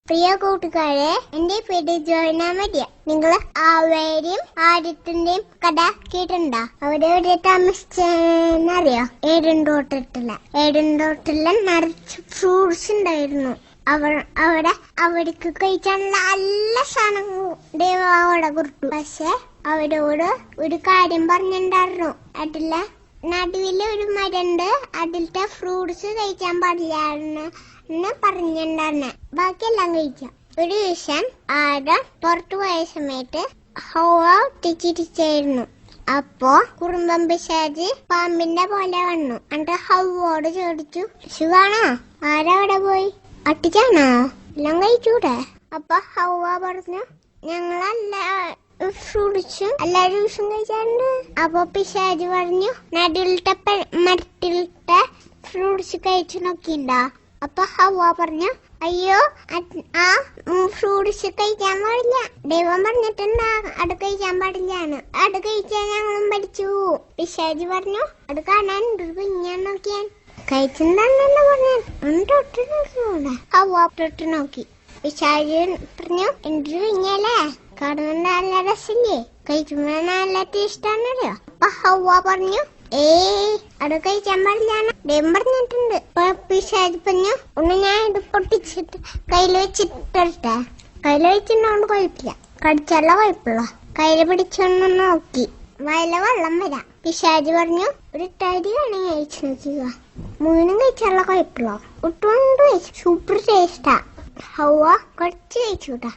പ്രിയ കൂട്ടുകാരെ, എന്റെ പേര് ജോയ്ന മരിയ. നിങ്ങൾ ആവേരെയും ആദ്യത്തിന്റെയും കഥ കേട്ടിട്ടുണ്ടോ? അവിടെ എവിടെ താമസിച്ചറിയോ? ഏടൻതോട്ടിലെ നിറച്ച് ഫ്രൂട്ട്സ് ഉണ്ടായിരുന്നു. അവർക്ക് കഴിച്ചാൽ നല്ല സാധനങ്ങൾ ദൈവം അവിടെ കൊടുത്തു. പക്ഷെ അവരോട് ഒരു കാര്യം പറഞ്ഞിട്ടുണ്ടായിരുന്നു. അതിലെ നടുവില് ഒരു മരണ്ട്, അതിലത്തെ ഫ്രൂട്ട്സ് കഴിക്കാൻ പാടില്ലായിരുന്നു പറഞ്ഞിട്ടുണ്ടായിരുന്നെ. ബാക്കിയെല്ലാം കഴിക്കാം. ഒരു ദിവസം ആദം പുറത്തു പോയ സമയത്ത് ഹവ്വ തിരിച്ചായിരുന്നു. അപ്പോ കുറുമ്പൻ പിശാച് പാമ്പിന്റെ പോലെ വന്നു. എന്നിട്ട് ഹവ്വോട് ചോദിച്ചു, സുഖാണോ? ആരവിടെ പോയി? അട്ടിച്ചാണോ? എല്ലാം കഴിച്ചൂടെ? അപ്പൊ ഹവ്വ പറഞ്ഞു, ഞങ്ങളല്ല ഫ്രൂട്ട്സും എല്ലാ ജ്യൂസും കഴിച്ചാറുണ്ട്. അപ്പൊ പിശാച് പറഞ്ഞു, നടുവിലത്തെ മരത്തിലത്തെ ഫ്രൂട്ട്സ് കഴിച്ചു നോക്കിണ്ടാ? അപ്പൊ ഹവ്വ പറഞ്ഞു, അയ്യോ ആ ഫ്രൂട്ട്സ് കഴിക്കാൻ പാടില്ല, ദൈവം പറഞ്ഞിട്ടുണ്ടാ അത് കഴിക്കാൻ പാടില്ലാന്ന്. അത് കഴിച്ചാൽ ഞങ്ങളും പഠിച്ചു. പിശാച് പറഞ്ഞു, അത് കാണാൻ കുഞ്ഞാൻ നോക്കിയാൻ കഴിച്ചിട്ടുണ്ടെന്നല്ല പറഞ്ഞു. തൊട്ട് നോക്കിയൂടെ? ഹവ്വ തൊട്ട് നോക്കി. പിശാച് പറഞ്ഞു, എന്തൊരു കുഞ്ഞല്ലേ, കാണുന്ന നല്ല രസല്ലേ, കഴിക്കുമ്പോ നല്ല ടേസ്റ്റാണല്ലോ. അപ്പൊ ഹവ്വ പറഞ്ഞു, അത് കഴിക്കാൻ പാടില്ലാന്ന് ദൈവം പറഞ്ഞിട്ടുണ്ട്. പിശാച് പറഞ്ഞു, ഒന്ന് ഞാൻ ഇത് പൊട്ടിച്ചിട്ട് കയ്യിൽ വെച്ചിട്ടെ. കയ്യിൽ വെച്ചിട്ടുണ്ടോണ്ട് കുഴപ്പമില്ല, കടിച്ചല്ല കുഴപ്പമില്ല. കയ്യിൽ പിടിച്ചൊന്ന് നോക്കി വയല വെള്ളം വരാം. പിശാച് പറഞ്ഞു, ഒരു തരി വേണമെങ്കിൽ കഴിച്ചു നോക്കുക, മുഴുവനും കഴിച്ചാലുള്ള കുഴപ്പമില്ല. ഒട്ടുകൊണ്ട് കഴിച്ചു, സൂപ്പർ ടേസ്റ്റാ. ഹവ്വ കുറച്ച് കഴിച്ചുട്ടാ.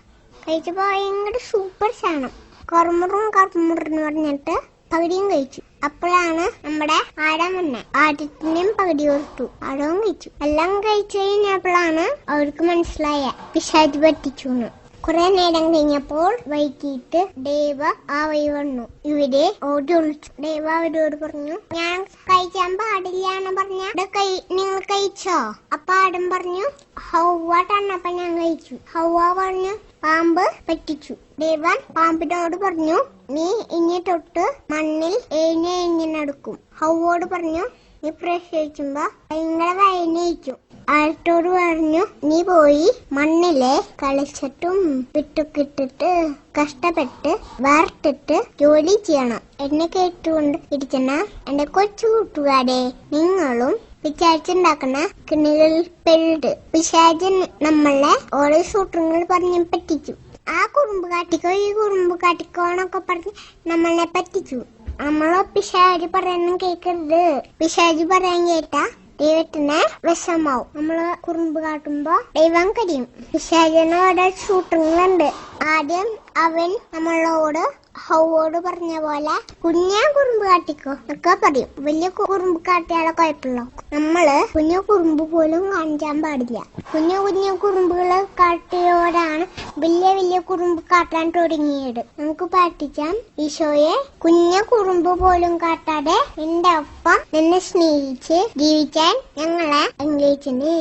കഴിച്ചപ്പോ ഭയങ്കര സൂപ്പർ സാധനം. കറുമുറെന്ന് പറഞ്ഞിട്ട് പകുതിയും കഴിച്ചു. അപ്പോഴാണ് നമ്മുടെ ആടം വന്നെ. ആദ്യത്തിന്റെയും പകുതി കൊടുത്തു, ആടവും കഴിച്ചു. എല്ലാം കഴിച്ചു കഴിഞ്ഞപ്പോഴാണ് അവർക്ക് മനസ്സിലായ പിശാച് പറ്റിച്ചു. കുറെ നേരം കഴിഞ്ഞപ്പോൾ വൈകിട്ട് ദേവ ആ വഴി വന്നു. ഇവരെ ഓടി ഒളിച്ചു. ദേവ അവരോട് പറഞ്ഞു, ഞാൻ കഴിക്കാൻ പാടില്ലാന്ന് പറഞ്ഞ നിങ്ങൾ കഴിച്ചോ? അപ്പൊ ആടം പറഞ്ഞു, ഹവ്വ തന്നപ്പോ ഞാൻ കഴിച്ചു. ഹവ്വ പറഞ്ഞു, പാമ്പ് പറ്റിച്ചു. ദേവൻ പാമ്പിനോട് പറഞ്ഞു, നീ ഇനി തൊട്ട് മണ്ണിൽ എഴുന്നേഞ്ഞ് നടക്കും. ഹവ്വോട് പറഞ്ഞു, നീ പ്രസവിക്കുമ്പോ ഭയങ്കര വയനയിക്കും. ആഴത്തോട് പറഞ്ഞു, നീ പോയി മണ്ണിലെ കളിച്ചിട്ടും വിട്ടൊക്കെ ഇട്ടിട്ട് കഷ്ടപ്പെട്ട് വാർത്തിട്ട് ജോലി ചെയ്യണം. എന്നെ കേട്ടുകൊണ്ട് ഇരിക്കുന്ന എന്റെ കൊച്ചു കൂട്ടുകാരെ, നിങ്ങളും പിശാചുണ്ടാക്കുന്ന കിണികളിൽ പെട്ട് പിശാചൻ നമ്മളെ ഓരോ സൂത്രങ്ങൾ പറഞ്ഞ് പറ്റിച്ചു. ആ കുറുമ്പ് കാട്ടിക്കോ ഈ കുറുമ്പ് കാട്ടിക്കോന്നൊക്കെ പറഞ്ഞ് നമ്മളെ പറ്റിച്ചു. നമ്മളോ പിശാച് പറയാനും കേൾക്കരുത്. പിശാച് പറയാൻ കേട്ടാ ദൈവത്തിന് വിഷമാവും. നമ്മള് കുറുമ്പ് കാട്ടുമ്പോ ദൈവം കരിയും. പിശാചിന് ഓരോ സൂത്രങ്ങളുണ്ട്. ആദ്യം അവൻ നമ്മളോട് ഹവ്വോട് പറഞ്ഞ പോലെ കുഞ്ഞാ കുറുമ്പ് കാട്ടിക്കോ എന്നൊക്കെ പറയും. വലിയ കുറുമ്പ് കാട്ടിയാലോ കുഴപ്പമില്ല. നമ്മള് കുഞ്ഞു കുറുമ്പ് പോലും കാണിക്കാൻ പാടില്ല. കുഞ്ഞു കുറുമ്പുകള് കാട്ടിയോടാണ് വലിയ കുറുമ്പ് കാട്ടാൻ തുടങ്ങിയത്. നമുക്ക് പ്രാർത്ഥിക്കാം, ഈശോയെ, കുഞ്ഞു കുറുമ്പ് പോലും കാട്ടാതെ എന്റെ ഒപ്പം എന്നെ സ്നേഹിച്ച് ജീവിക്കാൻ ഞങ്ങളെ അനുഗ്രഹിക്കണേ.